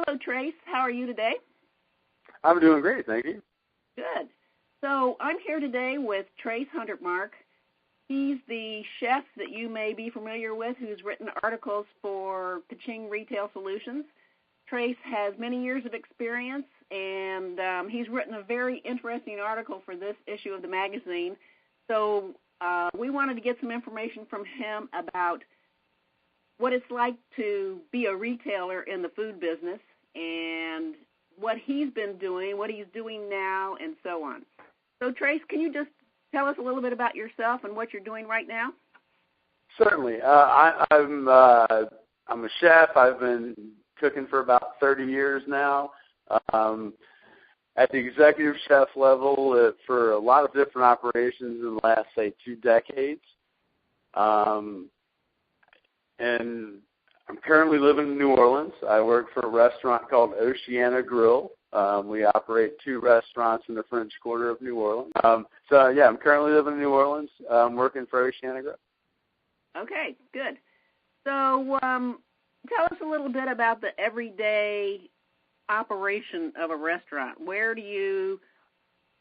Hello, Trace. How are you today? I'm doing great, thank you. Good. So I'm here today with Tres Hundertmark. He's the chef that you may be familiar with who's written articles for Ka-Ching Retail Solutions. Trace has many years of experience, and he's written a very interesting article for this issue of the magazine. So we wanted to get some information from him about what it's like to be a retailer in the food business and what he's been doing, what he's doing now, and so on. So, Trace, can you just tell us a little bit about yourself and what you're doing right now? Certainly. I'm a chef. I've been cooking for about 30 years now. At the executive chef level for a lot of different operations in the last, say, 2 decades. And I'm currently living in New Orleans. I work for a restaurant called Oceana Grill. We operate 2 restaurants in the French Quarter of New Orleans. I'm currently living in New Orleans. I'm working for Oceana Grill. Okay, good. So tell us a little bit about the everyday operation of a restaurant. What is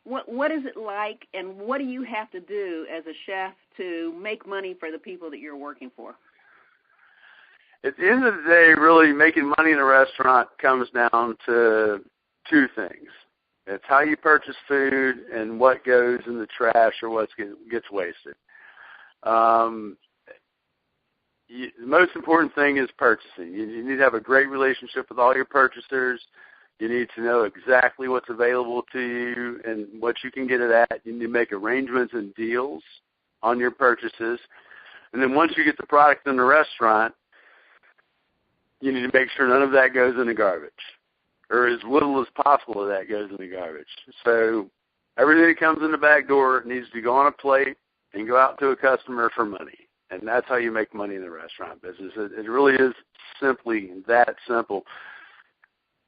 it like, and what do you have to do as a chef to make money for the people that you're working for? At the end of the day, really making money in a restaurant comes down to 2 things. It's how you purchase food and what goes in the trash or what gets wasted. The most important thing is purchasing. You need to have a great relationship with all your purchasers. You need to know exactly what's available to you and what you can get it at. You need to make arrangements and deals on your purchases. And then once you get the product in the restaurant, you need to make sure none of that goes in the garbage, or as little as possible of that goes in the garbage. So everything that comes in the back door needs to go on a plate and go out to a customer for money. And that's how you make money in the restaurant business. It really is simply that simple.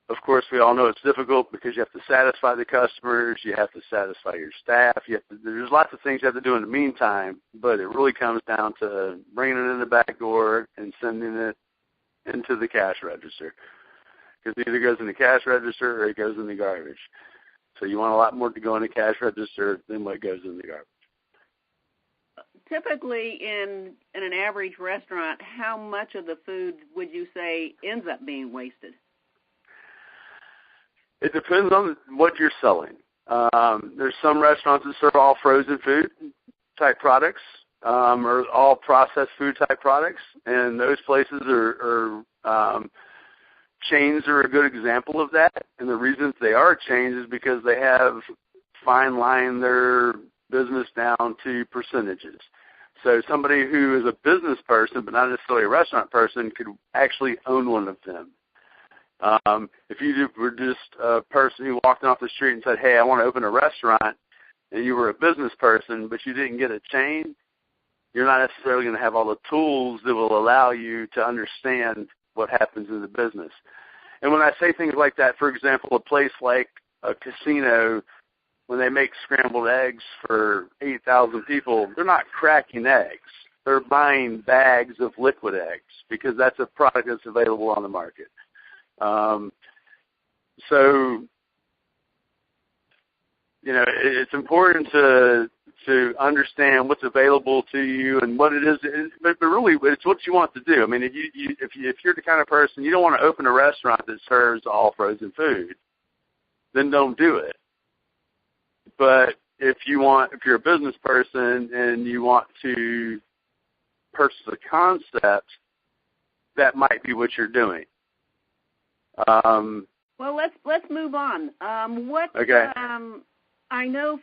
Of course, we all know it's difficult because you have to satisfy the customers, you have to satisfy your staff, there's lots of things you have to do in the meantime, but it really comes down to bringing it in the back door and sending it into the cash register. Because it either goes in the cash register or it goes in the garbage. So you want a lot more to go in the cash register than what goes in the garbage. Typically, in an average restaurant, how much of the food would you say ends up being wasted? It depends on what you're selling. There's some restaurants that serve all frozen food type products, or all processed food type products, and those places are chains are a good example of that. And the reasons they are chains is because they have fine-lined their business down to percentages. So somebody who is a business person but not necessarily a restaurant person could actually own one of them. If you were just a person who walked off the street and said, hey, I want to open a restaurant, and you were a business person but you didn't get a chain, you're not necessarily going to have all the tools that will allow you to understand what happens in the business. And when I say things like that, for example, a place like a casino, when they make scrambled eggs for 8,000 people, they're not cracking eggs. They're buying bags of liquid eggs because that's a product that's available on the market. It's important to understand what's available to you and what it is, but really it's what you want to do. I mean, if you're the kind of person, you don't want to open a restaurant that serves all frozen food, then don't do it. But if you're a business person and you want to purchase a concept, that might be what you're doing. Well, let's move on. Okay. I know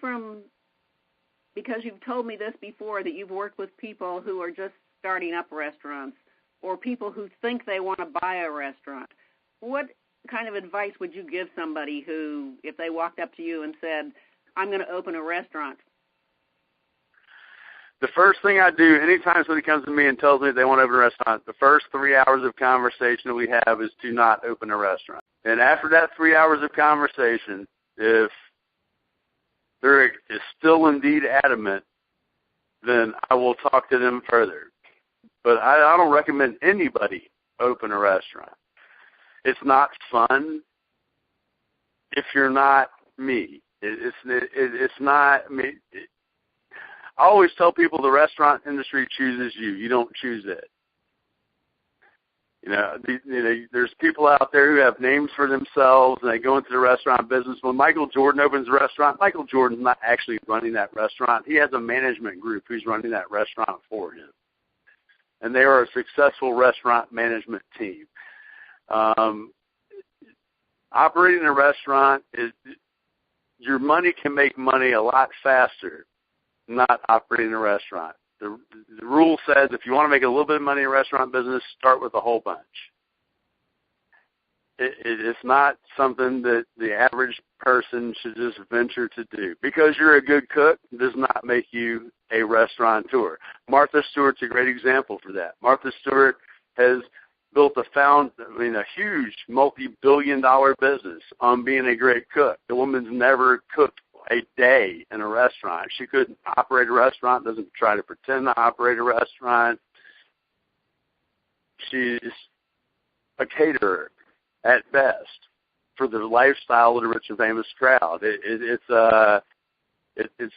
because you've told me this before, that you've worked with people who are just starting up restaurants or people who think they want to buy a restaurant. What kind of advice would you give somebody who, if they walked up to you and said, I'm going to open a restaurant? The first thing I do anytime somebody comes to me and tells me they want to open a restaurant, the first 3 hours of conversation that we have is to not open a restaurant. And after that 3 hours of conversation, if they're still indeed adamant, then I will talk to them further. But I don't recommend anybody open a restaurant. It's not fun if you're not me. It's not me. I always tell people the restaurant industry chooses you. You don't choose it. There's people out there who have names for themselves, and they go into the restaurant business. When Michael Jordan opens a restaurant, Michael Jordan's not actually running that restaurant. He has a management group who's running that restaurant for him. And they are a successful restaurant management team. Operating a restaurant, your money can make money a lot faster not operating a restaurant. The rule says if you want to make a little bit of money in a restaurant business, start with a whole bunch. It's not something that the average person should just venture to do. Because you're a good cook does not make you a restaurateur. Martha Stewart's a great example for that. Martha Stewart has built a huge multi-billion-dollar business on being a great cook. The woman's never cooked a day in a restaurant. She couldn't operate a restaurant, doesn't try to pretend to operate a restaurant. She's a caterer at best for the lifestyle of the rich and famous crowd. It's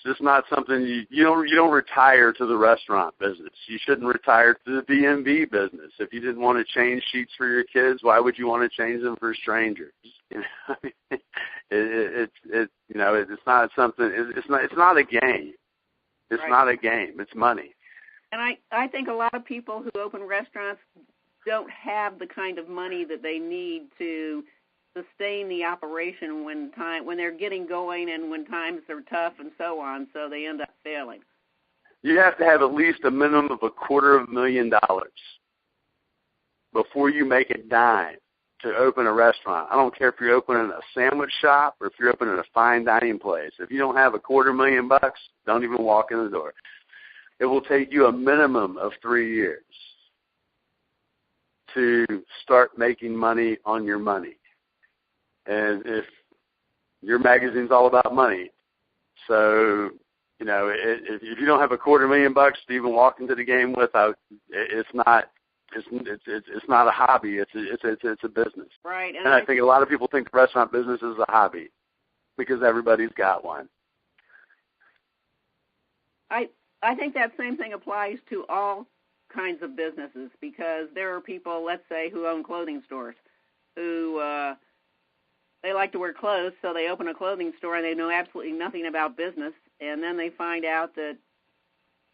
just not something you don't retire to the restaurant business. You shouldn't retire to the B&B business. If you didn't want to change sheets for your kids, why would you want to change them for strangers? It's not something. It's not a game. It's right. Not a game. It's money. And I think a lot of people who open restaurants don't have the kind of money that they need to sustain the operation when they're getting going and when times are tough and so on, so they end up failing. You have to have at least a minimum of $250,000 before you make a dime to open a restaurant. I don't care if you're opening a sandwich shop or if you're opening a fine dining place. If you don't have $250,000, don't even walk in the door. It will take you a minimum of 3 years to start making money on your money. And if your magazine's all about money, so, if you don't have $250,000 to even walk into the game with, it's not a hobby. It's a business. Right. And I think a lot of people think the restaurant business is a hobby because everybody's got one. I think that same thing applies to all kinds of businesses, because there are people, let's say, who own clothing stores who they like to wear clothes, so they open a clothing store and they know absolutely nothing about business, and then they find out that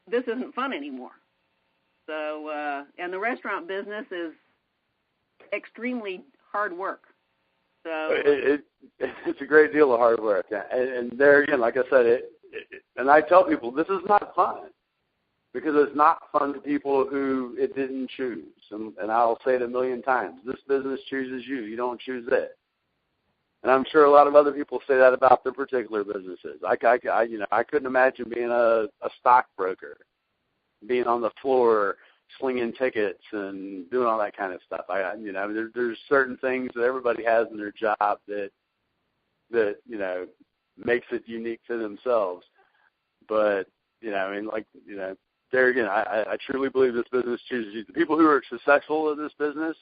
this isn't fun anymore. So, and the restaurant business is extremely hard work. So it's a great deal of hard work, and there again, like I said, and I tell people this is not fun because it's not fun to people who it didn't choose, and I'll say it a million times: this business chooses you. You don't choose it. And I'm sure a lot of other people say that about their particular businesses. I couldn't imagine being a stockbroker, being on the floor, slinging tickets and doing all that kind of stuff. There's certain things that everybody has in their job that makes it unique to themselves. But there again, I truly believe this business chooses you. The people who are successful in this business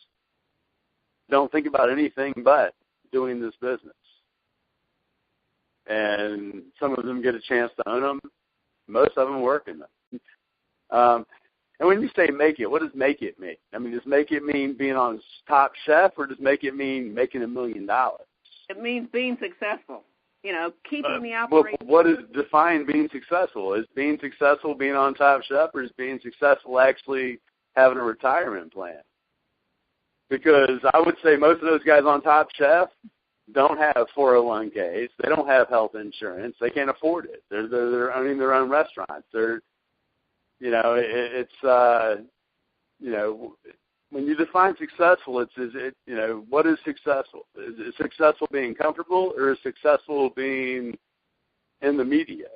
don't think about anything but doing this business. And some of them get a chance to own them. Most of them work in them. And when you say make it, what does make it mean? I mean, does make it mean being on Top Chef, or does make it mean making $1 million? It means being successful. Keeping the operation. Well, what is define being successful? Is being successful being on Top Chef, or is being successful actually having a retirement plan? Because I would say most of those guys on Top Chef don't have 401ks. They don't have health insurance. They can't afford it. They're owning their own restaurants. When you define successful, what is successful? Is it successful being comfortable, or is successful being in the media?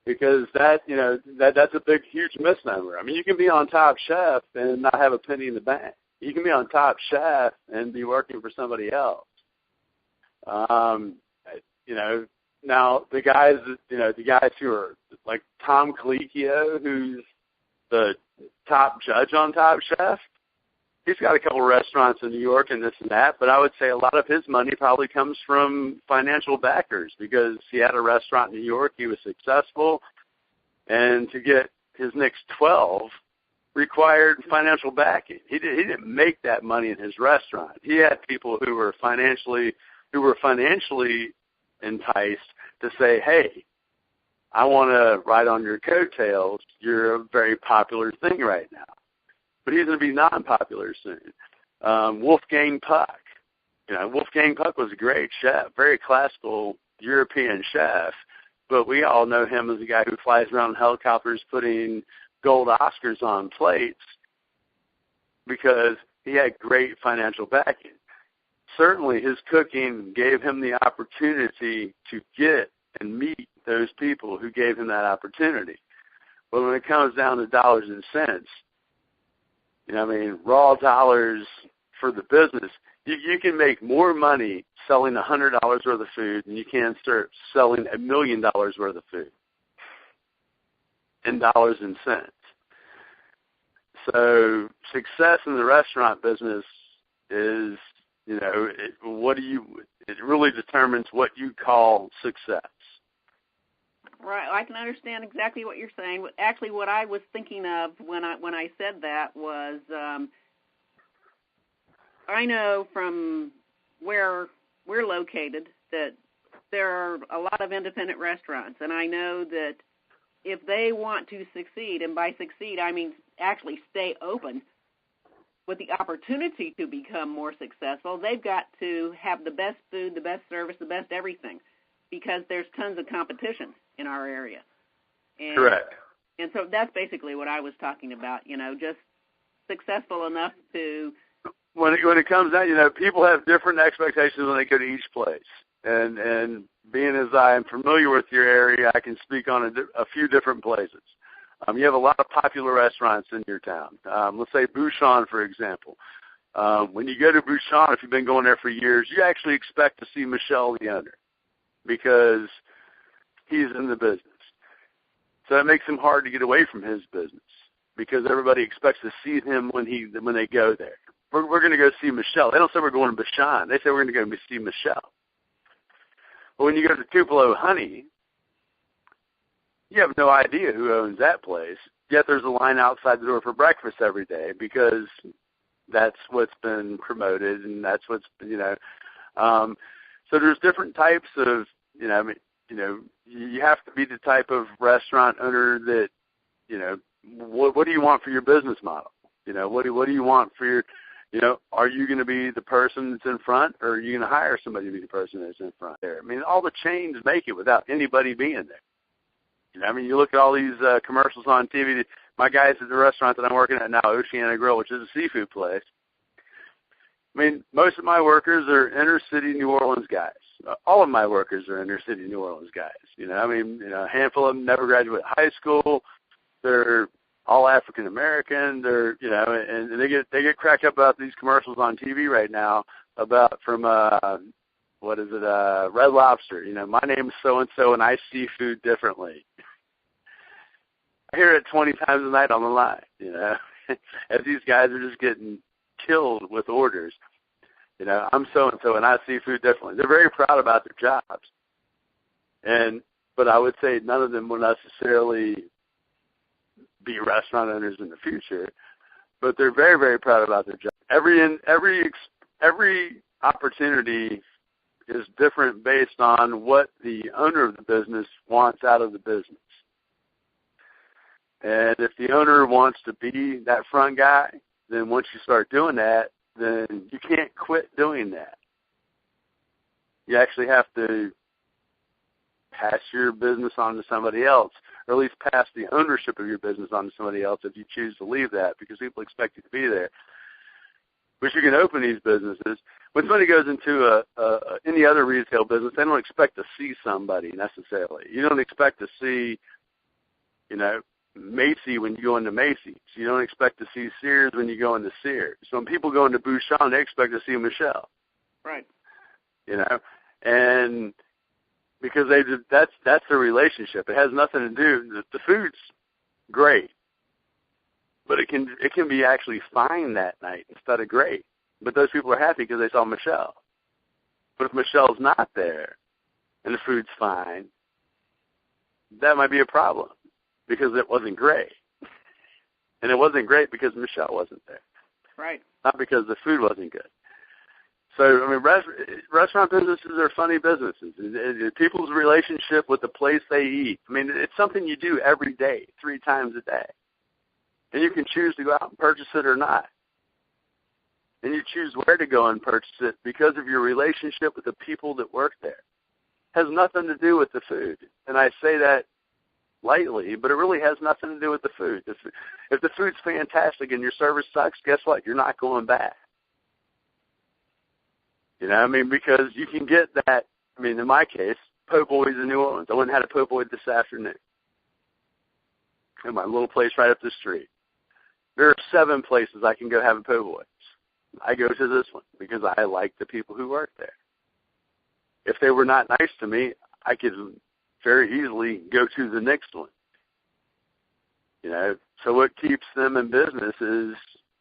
Because that's a big, huge misnomer. I mean, you can be on Top Chef and not have a penny in the bank. You can be on Top Chef and be working for somebody else. Now the guys who are like Tom Colicchio, who's the top judge on Top Chef, he's got a couple of restaurants in New York and this and that, but I would say a lot of his money probably comes from financial backers because he had a restaurant in New York, he was successful, and to get his next 12 required financial backing. He didn't make that money in his restaurant. He had people who were financially enticed to say, hey, I want to ride on your coattails. You're a very popular thing right now. But he's going to be non-popular soon. Wolfgang Puck. Wolfgang Puck was a great chef, very classical European chef, but we all know him as a guy who flies around in helicopters putting gold Oscars on plates because he had great financial backing. Certainly his cooking gave him the opportunity to get and meet those people who gave him that opportunity. But when it comes down to dollars and cents, raw dollars for the business, you can make more money selling $100 worth of food than you can start selling $1 million worth of food in dollars and cents. So success in the restaurant business is, it really determines what you call success. Right. I can understand exactly what you're saying. Actually, what I was thinking of when I said that was, I know from where we're located that there are a lot of independent restaurants, and I know that if they want to succeed, and by succeed I mean actually stay open with the opportunity to become more successful, they've got to have the best food, the best service, the best everything, because there's tons of competition in our area. And, correct. And so that's basically what I was talking about, just successful enough to... When it comes down, people have different expectations when they go to each place. And being as I am familiar with your area, I can speak on a few different places. You have a lot of popular restaurants in your town. Let's say Bouchon, for example. When you go to Bouchon, if you've been going there for years, you actually expect to see Michel, the owner, because he's in the business. So that makes him hard to get away from his business because everybody expects to see him when they go there. We're going to go see Michel. They don't say we're going to Bouchon. They say we're going to go see Michel. But when you go to Tupelo Honey, you have no idea who owns that place, yet there's a line outside the door for breakfast every day because that's what's been promoted and that's what's, so there's different types of, you have to be the type of restaurant owner that, what do you want for your business model? What do you want for your, are you going to be the person that's in front, or are you going to hire somebody to be the person that's in front there? All the chains make it without anybody being there. You look at all these commercials on TV. My guys at the restaurant that I'm working at now, Oceana Grill, which is a seafood place. Most of my workers are inner city New Orleans guys. All of my workers are inner city New Orleans guys. A handful of them never graduated high school. They're all African American. They're, and they get cracked up about these commercials on TV right now from Red Lobster. My name is so and so, and I see food differently. I hear it 20 times a night on the line. As these guys are just getting killed with orders. I'm so and so, and I see food differently. They're very proud about their jobs, but I would say none of them will necessarily be restaurant owners in the future. But they're very, very proud about their job. Every opportunity is different based on what the owner of the business wants out of the business. And if the owner wants to be that front guy, then once you start doing that, then you can't quit doing that. You actually have to pass your business on to somebody else, or at least pass the ownership of your business on to somebody else if you choose to leave that, because people expect you to be there. But you can open these businesses. When somebody goes into any other retail business, they don't expect to see somebody necessarily. You don't expect to see, Macy when you go into Macy's. You don't expect to see Sears when you go into Sears. So when people go into Bouchon, they expect to see Michel. Right. And because that's their relationship. It has nothing to do. The food's great. but it can be actually fine that night instead of great. But those people are happy because they saw Michelle. But if Michelle's not there and the food's fine, that might be a problem because it wasn't great. And it wasn't great because Michelle wasn't there. Right. Not because the food wasn't good. So, I mean, restaurant businesses are funny businesses. People's relationship with the place they eat. I mean, it's something you do every day, 3 times a day. And you can choose to go out and purchase it or not. And you choose where to go and purchase it because of your relationship with the people that work there. It has nothing to do with the food. And I say that lightly, but it really has nothing to do with the food. If the food's fantastic and your service sucks, guess what? You're not going back. You know, I mean, because you can get that. I mean, in my case, po' boys in New Orleans. I went and had a po' boy this afternoon in my little place right up the street. There are 7 places I can go have a po' boy. I go to this one because I like the people who work there. If they were not nice to me, I could very easily go to the next one. You know, so what keeps them in business is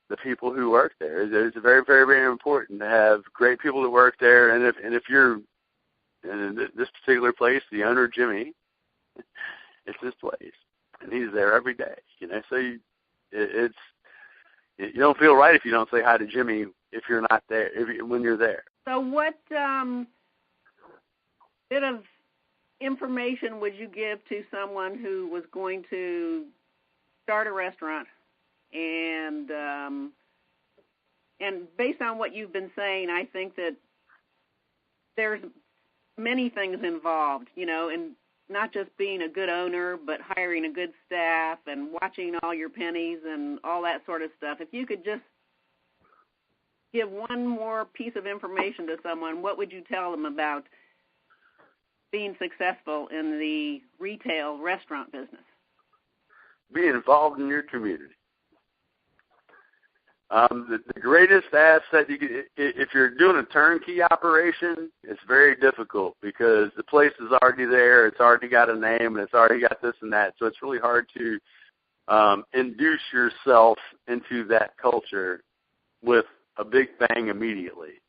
the people who work there. It's very, very, very important to have great people that work there. And if you're in this particular place, the owner, Jimmy, it's his place, and he's there every day. You know, so you don't feel right if you don't say hi to Jimmy if you're not there, when you're there. So what bit of information would you give to someone who was going to start a restaurant? And based on what you've been saying, I think that there's many things involved, you know, and not just being a good owner, but hiring a good staff and watching all your pennies and all that sort of stuff. If you could just give one more piece of information to someone, what would you tell them about being successful in the retail restaurant business? Be involved in your community. The greatest asset if you're doing a turnkey operation, it's very difficult because the place is already there, it's already got a name, and it's already got this and that. So it's really hard to induce yourself into that culture with a big bang immediately.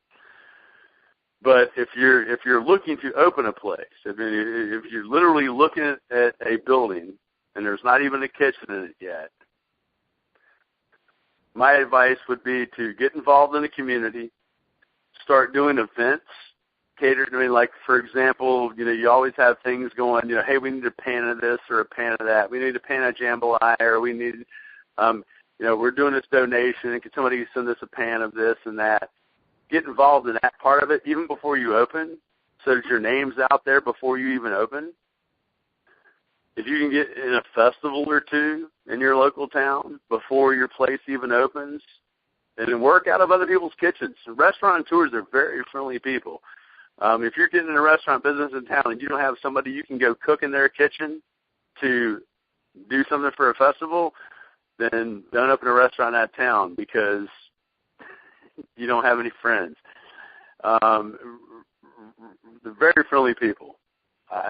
But if you're looking to open a place, if you're literally looking at a building and there's not even a kitchen in it yet, my advice would be to get involved in the community, start doing events catered to me. Like, for example, you know, you always have things going, you know, hey, we need a pan of this or a pan of that. We need a pan of jambalaya, or we need, you know, we're doing this donation, and can somebody send us a pan of this and that? Get involved in that part of it even before you open so that your name's out there before you even open. If you can get in a festival or two in your local town before your place even opens, and then work out of other people's kitchens. Restaurateurs are very friendly people. If you're getting in a restaurant business in town and you don't have somebody you can go cook in their kitchen to do something for a festival, then don't open a restaurant in that town because you don't have any friends. They're very friendly people.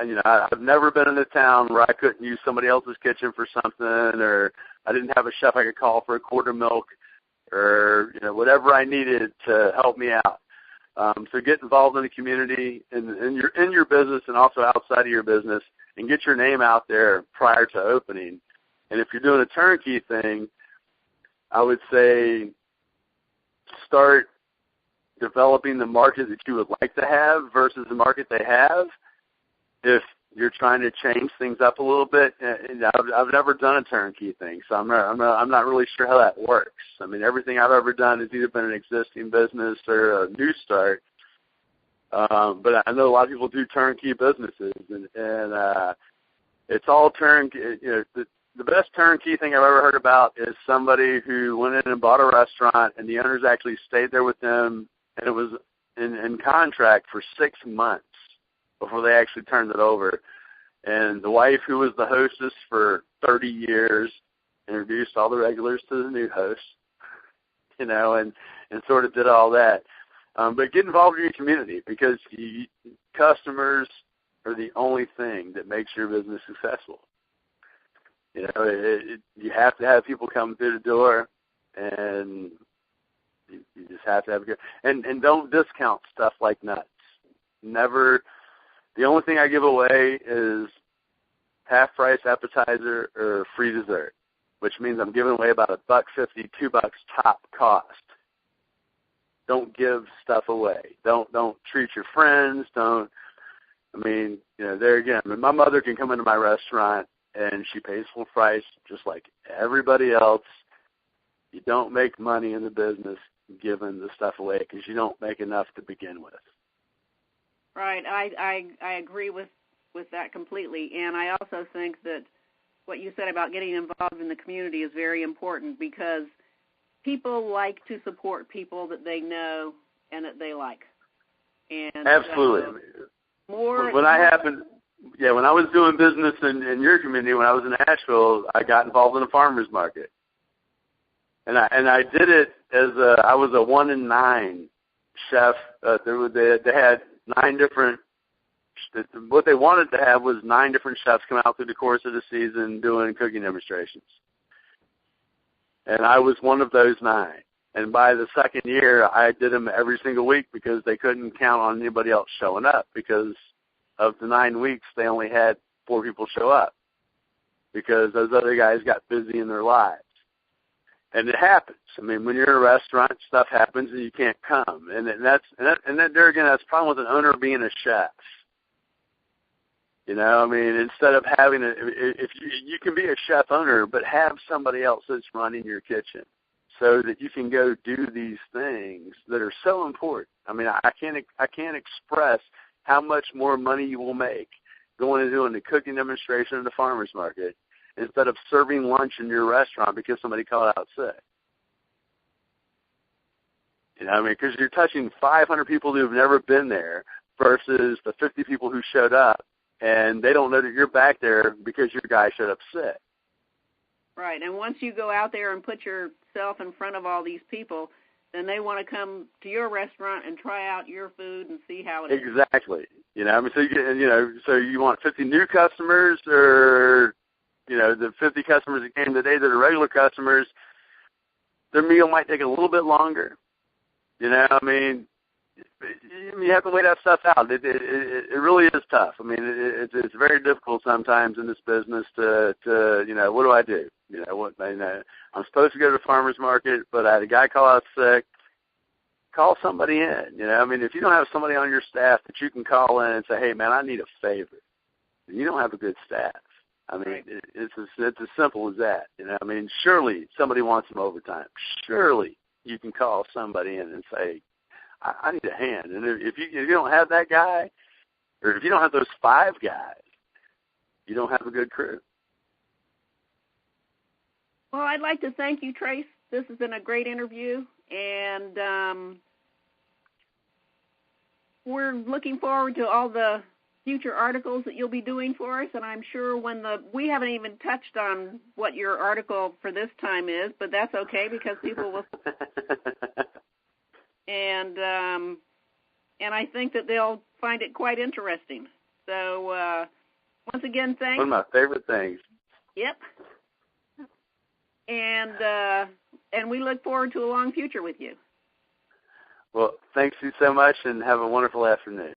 You know, I've never been in a town where I couldn't use somebody else's kitchen for something, or I didn't have a chef I could call for a quart of milk, or, you know, whatever I needed to help me out. So get involved in the community in your business and also outside of your business, and get your name out there prior to opening. And if you're doing a turnkey thing, I would say start developing the market that you would like to have versus the market they have. If you're trying to change things up a little bit, and I've never done a turnkey thing, so I'm not really sure how that works. I mean, everything I've ever done has either been an existing business or a new start. But I know a lot of people do turnkey businesses, and it's all turnkey. You know, the best turnkey thing I've ever heard about is somebody who went in and bought a restaurant, and the owners actually stayed there with them, and it was in contract for 6 months before they actually turned it over. And the wife, who was the hostess for 30 years, introduced all the regulars to the new host, you know, and sort of did all that. But get involved in your community, because customers are the only thing that makes your business successful. You know, you have to have people come through the door, and you just have to have a good, and don't discount stuff like nuts. Never. The only thing I give away is half price appetizer or free dessert, which means I'm giving away about $1.50, $2 top cost. Don't give stuff away. Don't treat your friends. Don't. I mean, you know, there again, I mean, my mother can come into my restaurant and she pays full price just like everybody else. You don't make money in the business giving the stuff away because you don't make enough to begin with. Right. I agree with that completely. And I also think that what you said about getting involved in the community is very important because people like to support people that they know and that they like. And absolutely. When I was doing business in your community, when I was in Asheville, I got involved in a farmer's market. And I did it as I was a 1 in 9 chef. They had 9 different. What they wanted to have was 9 different chefs come out through the course of the season doing cooking demonstrations. And I was one of those 9. And by the second year, I did them every single week because they couldn't count on anybody else showing up. Because of the 9 weeks, they only had 4 people show up because those other guys got busy in their lives. And it happens. I mean, when you're in a restaurant, stuff happens and you can't come. And there again, that's the problem with an owner being a chef. You know, I mean, instead of having if you can be a chef owner, but have somebody else that's running your kitchen so that you can go do these things that are so important. I mean, I can't express how much more money you will make going and doing the cooking demonstration in the farmer's market instead of serving lunch in your restaurant because somebody called out sick. You know, I mean, because you're touching 500 people who have never been there versus the 50 people who showed up, and they don't know that you're back there because your guy showed up sick. Right, and once you go out there and put yourself in front of all these people, then they want to come to your restaurant and try out your food and see how it is. Exactly. You know, I mean, so you want 50 new customers, or you know, the 50 customers that came today that are regular customers, their meal might take a little bit longer. You know, I mean, you have to weigh that stuff out. It really is tough. I mean, it's very difficult sometimes in this business to you know, what do I do? You know, I'm supposed to go to the farmer's market, but I had a guy call out sick. Call somebody in. You know, I mean, if you don't have somebody on your staff that you can call in and say, hey, man, I need a favor, you don't have a good staff. I mean, it's as simple as that. You know, I mean, surely somebody wants some overtime. Surely you can call somebody in and say, I need a hand. And if you don't have that guy, or if you don't have those 5 guys, you don't have a good crew. Well, I'd like to thank you, Trace. This has been a great interview, and we're looking forward to all the future articles that you'll be doing for us, and I'm sure we haven't even touched on what your article for this time is, but that's okay because people will... And I think that they'll find it quite interesting. So once again, thanks. One of my favorite things. Yep. And we look forward to a long future with you. Well, thanks you so much, and have a wonderful afternoon.